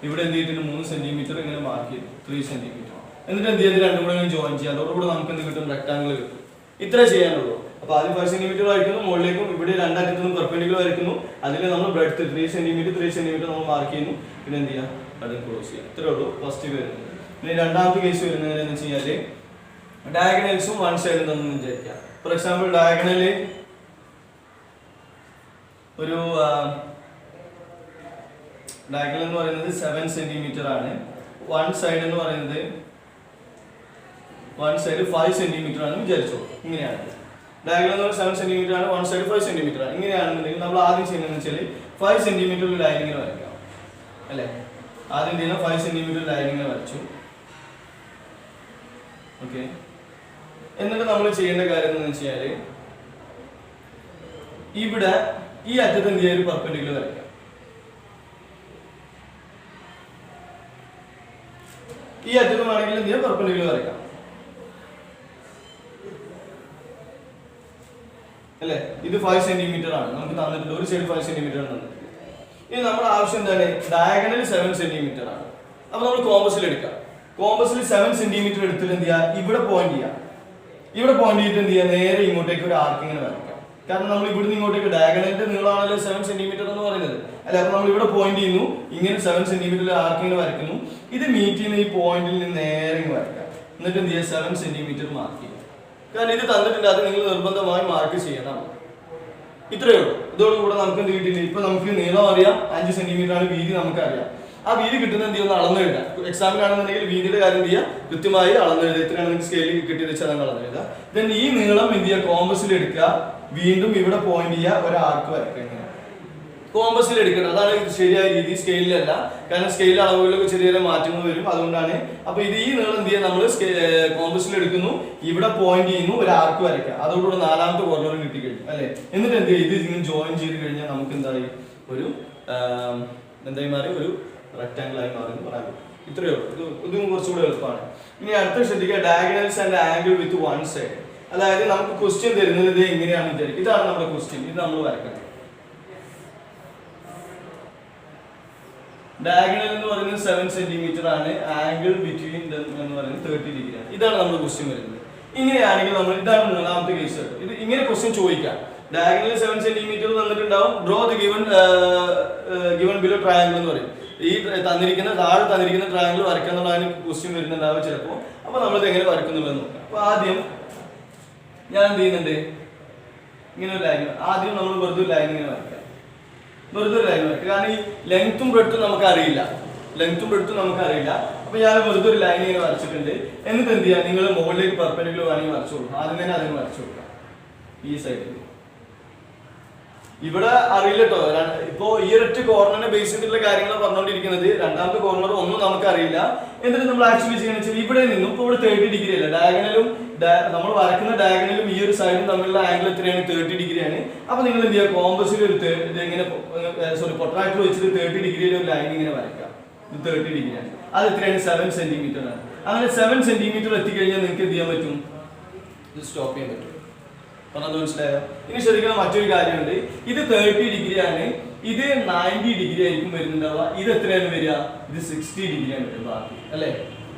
ഇവിടെ എന്ത് ചെയ്തിട്ട് 3 സെന്റിമീറ്റർ ഇങ്ങനെ മാർക്ക് ചെയ്തു, 3 സെന്റിമീറ്റർ. എന്നിട്ട് എന്ത് ചെയ്ത് രണ്ടും കൂടെ ഇങ്ങനെ ജോയിൻ ചെയ്യാം, അതോടുകൂടെ നമുക്ക് എന്ത് കിട്ടും? റെക്ടാങ്കിൾ കിട്ടും. ഇത്ര ചെയ്യാനുള്ളൂ. അപ്പൊ ആദ്യം 5 സെന്റിമീറ്റർ വരയ്ക്കുന്നു, മുകളിലേക്കും ഇവിടെ രണ്ടറ്റത്തും പെർപെൻഡിക്കുലർ വരയ്ക്കുന്നു, അതിൽ നമ്മൾ ബ്രെഡ്ത്ത് 3 സെന്റിമീറ്റർ നമ്മൾ മാർക്ക് ചെയ്യുന്നു. പിന്നെ എന്ത് ചെയ്യാം? അത് ക്ലോസ് ചെയ്യാം. ഇത്രേ ഉള്ളൂ ഫസ്റ്റ് വരുന്നത്. പിന്നെ രണ്ടാമത്തെ കേസ് വരുന്നത് എന്ന് വെച്ച് കഴിഞ്ഞാല് ഡയഗണൽസും വൺ സൈഡും തന്നു വിചാരിക്കാം. ഫോർ എക്സാമ്പിൾ ഡയഗണല് ഒരു ഡയഗണൽ എന്ന് പറയുന്നത് 7 സെന്റിമീറ്റർ ആണ്, വൺ സൈഡ് എന്ന് പറയുന്നത് 5 സെന്റിമീറ്റർ ആണ് വിചാരിച്ചോ. ഇങ്ങനെയാണ് ഡയഗണൽ എന്ന് പറയുന്നത് 7 സെന്റിമീറ്റർ ആണ്, വൺ സൈഡ് 5 സെന്റിമീറ്റർ ആണ്. ഇങ്ങനെയാണെന്നുണ്ടെങ്കിൽ നമ്മൾ ആദ്യം ചെയ്യുന്നതെന്ന് വെച്ചാൽ 5 സെന്റിമീറ്റർ ലൈൻ ഇങ്ങനെ വരയ്ക്കാം അല്ലെ. ആദ്യം ചെയ്യുന്ന 5 സെന്റിമീറ്റർ ലൈൻ ഇങ്ങനെ വരച്ചു. ഓക്കെ, എന്നിട്ട് നമ്മൾ ചെയ്യേണ്ട കാര്യം എന്ന് വെച്ചാൽ ഇവിടെ ഈ അറ്റത്ത് എന്ത് ചെയ്യാൻ? പെർപെൻഡിക്കുലർ വരയ്ക്കാം. ഈ അറ്റത്ത് വേണമെങ്കിൽ എന്ത് ചെയ്യാം? പെർപെൻഡിക്കുലർ വരയ്ക്കാം അല്ലെ. ഇത് 5 സെന്റിമീറ്റർ ആണ് നമുക്ക് തന്നിട്ടുണ്ട്, ഒരു സൈഡ് 5 സെന്റിമീറ്റർ ആണ് തന്നിട്ടുണ്ട്. ഇനി നമ്മുടെ ആവശ്യം എന്താണ്? ഡയഗണൽ 7 സെന്റിമീറ്റർ ആണ്. അപ്പൊ നമ്മൾ കോമ്പസിൽ എടുക്കാം. കോമ്പസിൽ 7 സെന്റിമീറ്റർ എടുത്തിട്ട് എന്ത് ചെയ്യാം? ഇവിടെ പോയിന്റ് ചെയ്യാം. ഇവിടെ പോയിന്റ് ചെയ്തിട്ട് എന്ത് ചെയ്യാം? നേരെ ഇങ്ങോട്ടേക്ക് ഒരു ആർക്ക് ഇങ്ങനെ വരയ്ക്കാം. കാരണം നമ്മൾ ഇവിടുന്ന് ഇങ്ങോട്ടേക്ക് ഡയഗണലിന്റെ നീളമാണല്ലോ 7 സെന്റിമീറ്റർ എന്ന് പറയുന്നത് അല്ലെ. അപ്പൊ നമ്മൾ ഇവിടെ പോയിന്റ് ചെയ്യുന്നു, ഇങ്ങനെ 7 സെന്റിമീറ്റർ ആർക്ക് ഇങ്ങനെ വരയ്ക്കുന്നു. ഇത് മീറ്റ് ചെയ്യുന്ന ഈ പോയിന്റിൽ നിന്ന് നേരെ ഇങ്ങനെ വരയ്ക്കാം. എന്നിട്ട് എന്ത് ചെയ്യുക? 7 സെന്റിമീറ്റർ മാർക്ക് ചെയ്യും. കാരണം ഇത് തന്നിട്ടുണ്ട്, അത് നിങ്ങൾ നിർബന്ധമായി മാർക്ക് ചെയ്യണം. ഇത്രയേ ഉള്ളൂ. ഇതോടുകൂടെ നമുക്ക് എന്ത് കിട്ടിയില്ല? ഇപ്പൊ നമുക്ക് നീളം അറിയാം, 5 സെന്റിമീറ്റർ ആണ്, വീതി നമുക്കറിയാം. ആ വീതി കിട്ടുന്ന എന്ത് ചെയ്യുന്ന അളന്നെഴുതാം. എക്സാമിനാണെന്നുണ്ടെങ്കിൽ വീതിയുടെ കാര്യം എന്ത് ചെയ്യുക? കൃത്യമായി അളന്നെഴുതുക. എത്രയാണ് നിങ്ങൾക്ക് സ്കെയിലിൽ കിട്ടിയത് വെച്ചാൽ നിങ്ങൾ അളന്നെഴുതുക. ദെൻ ഈ നീളം എന്ത് ചെയ്യുക? കോമ്പസിൽ എടുക്കുക, വീണ്ടും ഇവിടെ പോയിന്റ് ചെയ്യുക, ഒരു ആർക്ക് വരയ്ക്കുക. കോമ്പസിൽ എടുക്കണം, അതാണ് ശരിയായ രീതി, സ്കെയിലല്ല. കാരണം സ്കെയിൽ അളവുകളിലൊക്കെ ചെറിയ ചെറിയ മാറ്റങ്ങൾ വരും, അതുകൊണ്ടാണ്. അപ്പൊ ഇത് ഈ നീളം എന്ത് ചെയ്യുക? നമ്മൾ കോമ്പസിൽ എടുക്കുന്നു, ഇവിടെ പോയിന്റ് ചെയ്യുന്നു, ഒരു ആർക്ക് വരയ്ക്കുക. അതോടുകൂടി 4ാമത്തെ കോർണർ കിട്ടിക്കഴിഞ്ഞു അല്ലെ. എന്നിട്ട് എന്ത് ചെയ്യുക? ഇത് ഇങ്ങനെ ജോയിൻ ചെയ്ത് കഴിഞ്ഞാൽ നമുക്ക് എന്തായി? ഒരു എന്തായി മാറി? ഒരു റെക്ടാങ്കിൾ ആയി മാറി എന്ന് പറയാൻ പറ്റും. ഇത്രയേ ഉള്ളൂ. ഇതും കുറച്ചുകൂടെ എളുപ്പമാണ്. ഇനി അടുത്ത ശ്രദ്ധിക്കുക, diagonals and angle with one side. അതായത് നമുക്ക് ക്വസ്റ്റ്യൻ തരുന്നത് ഇത് എങ്ങനെയാണെന്ന് വിചാരിക്കും. ഇതാണ് നമ്മുടെ ക്വസ്റ്റ്യൻ, ഇത് നമ്മൾ വരയ്ക്കണം. ഡയഗണൽ എന്ന് പറയുന്നത് 7 സെന്റിമീറ്റർ ആണ്, ആംഗിൾ ബിറ്റ്വീൻ എന്ന് പറയുന്നത് 30 ഡിഗ്രി ആണ്. ഇതാണ് നമ്മുടെ ക്വസ്റ്റ്യൻ വരുന്നത്. ഇങ്ങനെയാണെങ്കിൽ നമ്മൾ, ഇതാണ് 3ാമത്തെ കേസ്. ഇത് ഇങ്ങനെ ക്വസ്റ്റ്യൻ ചോദിക്കാം. ഡയഗണൽ 7 സെന്റിമീറ്റർ തന്നിട്ടുണ്ടാവും, draw the given below triangle എന്ന് പറയും. ഈ താഴെ തന്നിരിക്കുന്ന ട്രയാങ്കിൾ വരയ്ക്കാന്നുള്ളതാണ് ക്വസ്റ്റ്യൻ വരുന്നുണ്ടാവുക ചിലപ്പോൾ. അപ്പൊ നമ്മളിത് എങ്ങനെ വരക്കുന്നുള്ളതെന്ന് നോക്കാം. അപ്പൊ ആദ്യം ഞാൻ എന്ത് ചെയ്യുന്നുണ്ട്? ഇങ്ങനെ ഒരു ലൈൻ, ആദ്യം നമ്മൾ വെറുതെ ഒരു ലൈൻ ഇങ്ങനെ വരയ്ക്കാം, വെറുതെ ഒരു ലൈൻ വരയ്ക്കുക. കാരണം ഈ ലെങ്ത്തും ബ്രെഡ്ത്തും നമുക്ക് അറിയില്ല. അപ്പൊ ഞാൻ വെറുതെ ഒരു ലൈൻ ഇങ്ങനെ വരച്ചിട്ടുണ്ട്. എന്നിട്ട് എന്ത് ചെയ്യാം? നിങ്ങൾ മുകളിലേക്ക് പെർപെൻഡിക്കുലർ വേണമെങ്കിൽ വരച്ചു കൊടുക്കും. ആദ്യം തന്നെ അതിന് വരച്ചു കൊടുക്കാം. ഈ സൈഡിൽ ഇവിടെ അറിയില്ല കേട്ടോ. ഇപ്പോ ഈ ഒരൊറ്റ കോർണറിനെ ബേസ് ചെയ്തിട്ടുള്ള കാര്യങ്ങൾ പറഞ്ഞുകൊണ്ടിരിക്കുന്നത്. രണ്ടാമത്തെ കോർണർ ഒന്നും നമുക്ക് അറിയില്ല. എന്നിട്ട് നമ്മൾ ആക്ച്വലി ചെയ്യുന്നത് വെച്ചാൽ ഇവിടെ നിന്നും ഇപ്പൊ ഇവിടെ 30 ഡിഗ്രി അല്ല, ഡയഗണലും നമ്മൾ വരക്കുന്ന ഡയഗണലും ഈ ഒരു സൈഡും തമ്മിലുള്ള ആംഗിൾ എത്രയാണ്? 30 ഡിഗ്രിയാണ്. അപ്പൊ നിങ്ങൾ എന്ത് ചെയ്യുക? കോമ്പസിൽ ഒരു ഇങ്ങനെ പൊട്രാക്ടർ വെച്ചിട്ട് 30 ഡിഗ്രിയിൽ ഒരു ലൈൻ ഇങ്ങനെ വരയ്ക്കാം. ഇത് 30 ഡിഗ്രിയാണ്. അത് എത്രയാണ്? 7 സെന്റിമീറ്റർ ആണ്. അങ്ങനെ 7 സെന്റിമീറ്റർ എത്തിക്കഴിഞ്ഞാൽ നിങ്ങൾക്ക് എന്ത് ചെയ്യാൻ പറ്റും? ഇത് സ്റ്റോപ്പ് ചെയ്യാൻ പറ്റും. പറഞ്ഞത് മനസ്സിലായോ? ഇനി ശ്രദ്ധിക്കുന്ന മറ്റൊരു കാര്യമുണ്ട്. ഇത് 30 ഡിഗ്രിയാണ്, ഇത് 90 ഡിഗ്രി ആയിരിക്കും വരുന്നുണ്ടാവുക. ഇത് എത്രയാണ് വരിക? ഇത് 60 ഡിഗ്രിയാണ് വരിക ബാക്കി, അല്ലേ?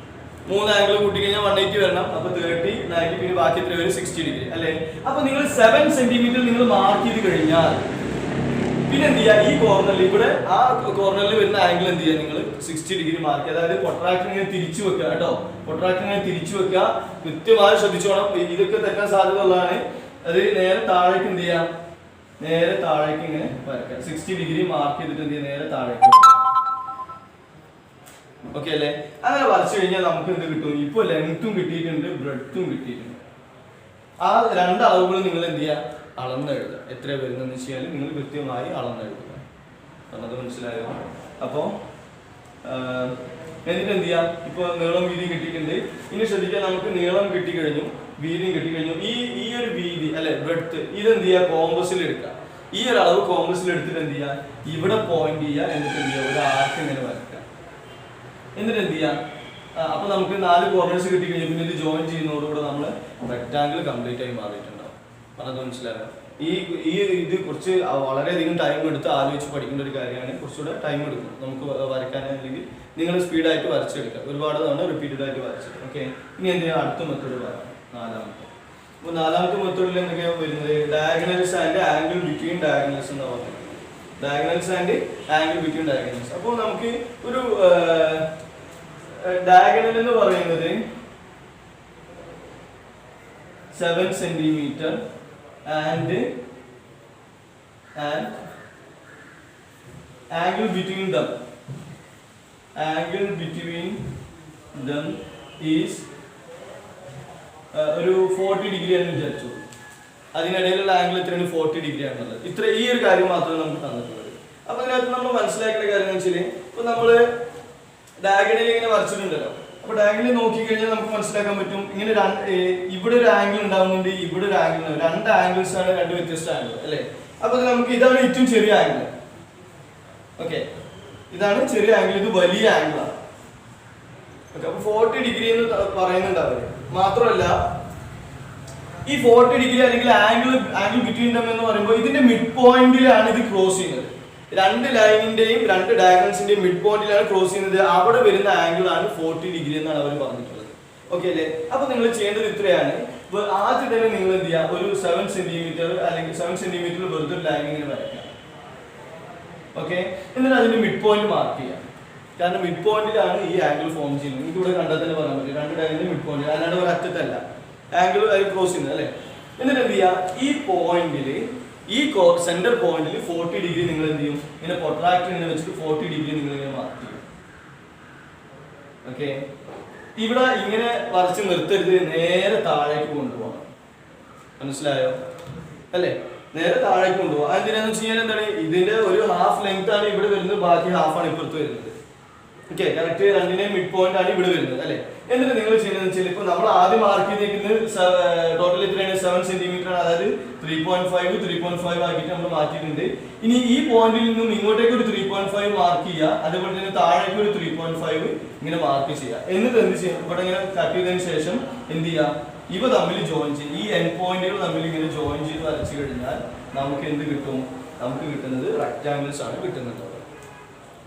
3 ആംഗിൾ കൂട്ടിക്കഴിഞ്ഞാൽ 180 വരണം. അപ്പൊ 30, 90, പിന്നെ ബാക്കി എത്ര വരും? 60 ഡിഗ്രി, അല്ലേ? അപ്പൊ നിങ്ങൾ 7 സെന്റിമീറ്റർ നിങ്ങൾ മാർക്ക് ചെയ്ത് കഴിഞ്ഞാൽ പിന്നെ എന്ത് ചെയ്യുക? ഈ കോർണറിൽ, ഇവിടെ ആ കോർണറിൽ വരുന്ന ആംഗിൾ എന്ത് ചെയ്യുക? നിങ്ങൾ 60 ഡിഗ്രി മാർക്ക് ചെയ്യുക. അതായത് പൊട്രാക്ടർ ഇങ്ങനെ തിരിച്ചു വെക്കുക കേട്ടോ. പൊട്രാക്ടർ ഇങ്ങനെ തിരിച്ചു വെക്കുക. കൃത്യമായി ശ്രദ്ധിച്ചോണം. ഇതൊക്കെ തെറ്റാൻ സാധ്യത ഉള്ളതാണ്. അത് നേരെ താഴേക്ക് എന്ത് ചെയ്യാം? നേരെ താഴേക്ക് ഇങ്ങനെ വരയ്ക്കാം. 60 ഡിഗ്രി മാർക്ക് ചെയ്തിട്ട് എന്ത് ചെയ്യുക? നേരെ താഴേക്ക്. ഓക്കെ അല്ലേ? അങ്ങനെ വരച്ചു കഴിഞ്ഞാൽ നമുക്ക് എന്ത് കിട്ടും? ഇപ്പൊ ലെങ്ത്തും കിട്ടിയിട്ടുണ്ട്, ബ്രെഡ്ത്തും കിട്ടിയിട്ടുണ്ട്. ആ രണ്ട് അളവുകൾ നിങ്ങൾ എന്ത് ചെയ്യുക? അളന്നെഴുതുക. എത്ര വരുന്നതെന്ന് വെച്ചാൽ നിങ്ങൾ കൃത്യമായി അളന്നെഴുതുക. പറഞ്ഞത് മനസ്സിലായോ? അപ്പോൾ എന്നിട്ട് എന്ത് ചെയ്യാം? ഇപ്പൊ നീളം വീതിയും കിട്ടിയിട്ടുണ്ട്. ഇനി ശ്രദ്ധിക്കാൻ, നമുക്ക് നീളം കിട്ടിക്കഴിഞ്ഞു, വീതിയും കിട്ടിക്കഴിഞ്ഞു. ഈ ഒരു വീതി അല്ലെ, ബ്രെഡ്ത്ത്, ഇതെന്ത് ചെയ്യുക? കോമ്പസിൽ എടുക്കുക. ഈ ഒരു അളവ് കോമ്പസിൽ എടുത്തിട്ട് എന്ത് ചെയ്യുക? ഇവിടെ പോയിന്റ് ചെയ്യുക. എന്നിട്ട് എന്ത് ചെയ്യുക? ഒരു ആർക്ക് ഇങ്ങനെ വരയ്ക്കുക. എന്നിട്ട് എന്ത് ചെയ്യാം? അപ്പൊ നമുക്ക് 4 കോർണേഴ്സ് കിട്ടിക്കഴിഞ്ഞു. പിന്നെ ഇത് ജോയിൻ ചെയ്യുന്നതോടുകൂടെ നമ്മൾ റെക്ടാങ്കിൾ കംപ്ലീറ്റ് ആയി മാറിയിട്ടുണ്ടാവും. പറഞ്ഞത് മനസ്സിലായോ? ഇത് കുറച്ച് വളരെയധികം ടൈം എടുത്ത് ആലോചിച്ച് പഠിക്കേണ്ട ഒരു കാര്യമാണ്. കുറച്ചുകൂടെ ടൈം എടുക്കും നമുക്ക് വരയ്ക്കാൻ. അല്ലെങ്കിൽ നിങ്ങൾ സ്പീഡായിട്ട് വരച്ചെടുക്കുക. ഒരുപാട് തവണ റിപ്പീറ്റഡ് ആയിട്ട് വരച്ചെടുക്കുക. ഓക്കെ. ഇനി എന്ത് ചെയ്യാം? അടുത്ത മെത്തേഡ് പറയാം, 4ാമത്തെ. അപ്പോൾ 4ാമത്തെ മെത്തേഡിൽ എന്തൊക്കെയാണ് വരുന്നത്? Diagonals and angle between diagonals എന്ന് പറയുന്നത്. Diagonals and angle between diagonals. അപ്പോൾ നമുക്ക് ഒരു ഡയഗണൽ എന്ന് പറയുന്നത് 7 centimetre and angle between them is ഒരു 40 ഡിഗ്രി എന്ന് വിചാരിച്ചു. അതിനിടയിലുള്ള ആംഗിൾ എത്രയാണ്? 40 ഡിഗ്രി ആണുള്ളത്. ഇത്ര ഈ ഒരു കാര്യം മാത്രമേ നമുക്ക് തന്നിട്ടുള്ളത്. അപ്പൊ അതിനകത്ത് നമ്മൾ മനസ്സിലാക്കേണ്ട കാര്യം എന്ന് വെച്ചാൽ, ഇപ്പൊ നമ്മള് ഡയഗണൽ ഇങ്ങനെ വരച്ചിട്ടുണ്ടല്ലോ. അപ്പൊ ഡയഗണൽ നോക്കിക്കഴിഞ്ഞാൽ നമുക്ക് മനസ്സിലാക്കാൻ പറ്റും, ഇങ്ങനെ ഇവിടെ ഒരു ആംഗിൾ ഉണ്ടാവുന്നുണ്ട്, ഇവിടെ ഒരു ആംഗിൾ ഉണ്ടാവും. 2 ആംഗിൾസ് ആണ്, 2 വ്യത്യസ്ത ആംഗിൾ, അല്ലെ? അപ്പൊ നമുക്ക് ഇതാണ് ഏറ്റവും ചെറിയ ആംഗിൾ. ഓക്കെ, ഇതാണ് ചെറിയ ആംഗിൾ, ഇത് വലിയ ആംഗിൾ ആണ്. ഓക്കെ, അപ്പൊ 40 ഡിഗ്രി എന്ന് പറയുന്നുണ്ട് അവര്. മാത്രമല്ല ഈ 40 ഡിഗ്രി അല്ലെങ്കിൽ ആംഗിൾ ബിറ്റ്വീൻ ദം എന്ന് പറയുമ്പോൾ ഇതിന്റെ മിഡ് പോയിന്റിലാണ് ഇത് ക്രോസ് ചെയ്യുന്നത്. 2 ലൈനിന്റെയും 2 ഡയഗണൽസിന്റെയും മിഡ് പോയിന്റിലാണ് ക്രോസ് ചെയ്യുന്നത്. അവിടെ വരുന്ന ആംഗിൾ ആണ് 40 ഡിഗ്രി എന്നാണ് അവർ പറഞ്ഞിട്ടുള്ളത്. ഓക്കെ അല്ലേ? അപ്പൊ നിങ്ങൾ ചെയ്യേണ്ടത് ഇത്രയാണ്. ആദ്യം തന്നെ നിങ്ങൾ എന്ത് ചെയ്യുക? ഒരു 7 സെന്റിമീറ്റർ അല്ലെങ്കിൽ 7 സെന്റിമീറ്ററിൽ വെറുതെ ഒരു ലൈൻ ഇങ്ങനെ വരയ്ക്കാം. ഓക്കെ, എന്നിട്ട് അതിന്റെ മിഡ് പോയിന്റ് മാർക്ക് ചെയ്യാം. കാരണം മിഡ് പോയിന്റിലാണ് ഈ ആംഗിൾ ഫോം ചെയ്യുന്നത്. നിങ്ങൾക്ക് ഇവിടെ കണ്ടാൽ തന്നെ പറയാൻ പറ്റും, 2 ഡയഗണലിന്റെ മിഡ് പോയിന്റ്, അല്ലാണ്ട് ഒരു അറ്റത്തല്ല ആംഗിൾ ക്രോസ് ചെയ്യുന്നത്, അല്ലെ? എന്നിട്ട് എന്ത് ചെയ്യുക? ഈ പോയിന്റില്, ഈ സെന്റർ പോയിന്റിൽ 40 ഡിഗ്രി നിങ്ങൾ എന്ത് ചെയ്യും? ഇങ്ങനെ പ്രൊട്രാക്ടർ ഇങ്ങനെ വെച്ചിട്ട് 40 ഡിഗ്രി നിങ്ങൾ ഇങ്ങനെ മാർക്ക് ചെയ്യും. ഓക്കെ, ഇവിടെ ഇങ്ങനെ വരച്ച് നിർത്തരുത്, നേരെ താഴേക്ക് കൊണ്ടുപോകണം. മനസ്സിലായോ? അല്ലേ? നേരെ താഴേക്ക് കൊണ്ടുപോകാം. എന്തിനാന്ന് വെച്ച് കഴിഞ്ഞാൽ എന്താണ്? ഇതിന്റെ ഒരു ഹാഫ് ലെങ്ത് ആണ് ഇവിടെ വരുന്നത്, ബാക്കി ഹാഫാണ് ഇപ്പുറത്ത് വരുന്നത്. ഓക്കെ, കറക്റ്റ് 2ന്റെയും മിഡ് പോയിന്റ് ആണ് ഇവിടെ വരുന്നത്, അല്ലെ? എന്നിട്ട് നിങ്ങൾ ചെയ്യുന്നത് വെച്ചാൽ, ഇപ്പൊ നമ്മൾ ആദ്യം മാർക്ക് ചെയ്തിരിക്കുന്നത് ടോട്ടൽ എത്രയാണ്? 7 സെന്റിമീറ്റർ ആണ്. അതായത് 3.5 ആക്കിയിട്ട് നമ്മൾ മാറ്റിയിട്ടുണ്ട്. ഇനി ഈ പോയിന്റിൽ നിന്നും ഇങ്ങോട്ടേക്ക് ഒരു 3.5 മാർക്ക് ചെയ്യുക. അതേപോലെ തന്നെ താഴേക്ക് ഒരു 3.5 ഇങ്ങനെ മാർക്ക് ചെയ്യുക. എന്നിട്ട് എന്ത് ചെയ്യും? ഇവിടെ ഇങ്ങനെ കട്ട് ചെയ്തതിന് ശേഷം എന്ത് ചെയ്യുക? ഇവ തമ്മിൽ ജോയിൻ ചെയ്യും. ഈ എൻഡ് പോയിന്റുകൾ തമ്മിൽ ഇങ്ങനെ ജോയിൻ ചെയ്ത് വരച്ചു കഴിഞ്ഞാൽ നമുക്ക് എന്ത് കിട്ടും? നമുക്ക് കിട്ടുന്നത് റെക്ടാംഗിൾസ് ആണ് കിട്ടുന്നത്.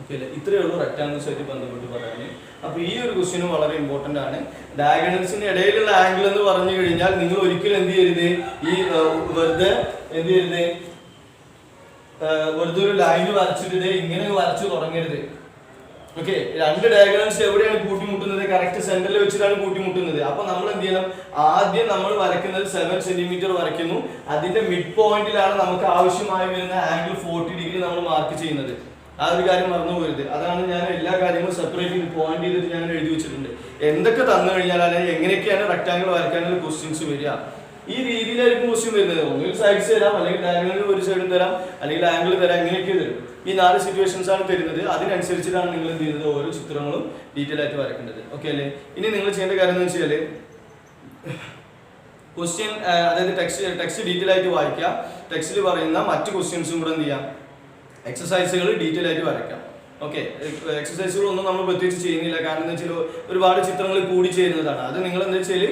ഓക്കെ അല്ലേ? ഇത്രയേ ഉള്ളൂ റെക്ടാംഗിൾസ് ആയിട്ട് ബന്ധപ്പെട്ട് പറയാൻ. അപ്പൊ ഈ ഒരു ക്വസ്റ്റ്യനും വളരെ ഇമ്പോർട്ടന്റ് ആണ്. ഡയഗണൽസിന്റെ ഇടയിലുള്ള ആംഗിൾ എന്ന് പറഞ്ഞു കഴിഞ്ഞാൽ നിങ്ങൾ ഒരിക്കലും എന്ത് ചെയ്യരുത്? ഈ വെറുതെ എന്ത് ചെയ്യരുത്? വെറുതെ ഒരു ലൈൻ വരച്ചിട്ട് ഇങ്ങനെ വരച്ചു തുടങ്ങരുത്. ഓക്കെ, 2 ഡയഗണൽസ് എവിടെയാണ് കൂട്ടിമുട്ടുന്നത്? കറക്റ്റ് സെന്ററിൽ വെച്ചിട്ടാണ് കൂട്ടിമുട്ടുന്നത്. അപ്പൊ നമ്മൾ എന്ത് ചെയ്യണം? ആദ്യം നമ്മൾ വരയ്ക്കുന്നത് 7 സെന്റിമീറ്റർ വരയ്ക്കുന്നു. അതിന്റെ മിഡ് പോയിന്റിലാണ് നമുക്ക് ആവശ്യമായി വരുന്ന ആംഗിൾ 40 ഡിഗ്രി നമ്മൾ മാർക്ക് ചെയ്യുന്നത്. ആ ഒരു കാര്യം മറന്നു പോകരുത്. അതാണ് ഞാൻ എല്ലാ കാര്യങ്ങളും സെപ്പറേറ്റ് ചെയ്ത് പോയിന്റ് ചെയ്തിട്ട് ഞാൻ എഴുതി വെച്ചിട്ടുണ്ട്. എന്തൊക്കെ തന്നു കഴിഞ്ഞാൽ അല്ലെങ്കിൽ എങ്ങനെയൊക്കെയാണ് റെക്ടാംഗിൾ വരയ്ക്കാനുള്ള ക്വസ്റ്റ്യൻസ് വരിക, ഈ രീതിയിലായിരിക്കും ക്വസ്റ്റ്യൻ വരുന്നത്. ഒന്നുകിൽ സൈഡ്സ് തരാം, അല്ലെങ്കിൽ ഡയഗണലിൽ ഒരു സൈഡ് തരാം, അല്ലെങ്കിൽ ആംഗിൾ തരാം, ഇങ്ങനെയൊക്കെ തരും. ഈ 4 സിറ്റുവേഷൻസ് ആണ് തരുന്നത്. അതിനനുസരിച്ചിട്ടാണ് നിങ്ങൾ എന്ത് ചെയ്യുന്നത്, ഓരോ ചിത്രങ്ങളും ഡീറ്റെയിൽ ആയിട്ട് വരയ്ക്കേണ്ടത്. ഓക്കെ അല്ലേ? ഇനി നിങ്ങൾ ചെയ്യേണ്ട കാര്യം എന്ന് വെച്ചാൽ ക്വസ്റ്റ്യൻ, അതായത് ടെക്സ്റ്റ് ഡീറ്റെയിൽ ആയിട്ട് വായിക്കുക. ടെക്സ്റ്റിൽ പറയുന്ന മറ്റ് ക്വസ്റ്റ്യൻസും കൂടെ എന്ത് ചെയ്യാം, എക്സസൈസുകൾ ഡീറ്റെയിൽ ആയിട്ട് വരയ്ക്കാം. ഓക്കെ, എക്സസൈസുകളൊന്നും നമ്മൾ പ്രത്യേകിച്ച് ചെയ്യുന്നില്ല. കാരണം എന്താ വെച്ചാൽ ഒരുപാട് ചിത്രങ്ങൾ കൂടി ചേരുന്നതാണ്. അത് നിങ്ങൾ എന്താ വെച്ചാൽ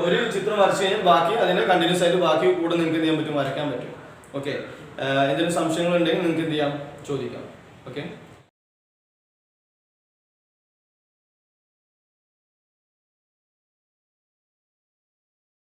ഒരു ചിത്രം വരച്ചു കഴിഞ്ഞാൽ ബാക്കി അതിൻ്റെ കണ്ടിന്യൂസ് ആയിട്ട് ബാക്കി കൂടെ നിങ്ങൾക്ക് എന്ത് ചെയ്യാൻ പറ്റും, വരയ്ക്കാൻ പറ്റും. ഓക്കെ, എന്തെങ്കിലും സംശയങ്ങളുണ്ടെങ്കിൽ നിങ്ങൾക്ക് എന്ത് ചെയ്യാം, ചോദിക്കാം. ഓക്കെ.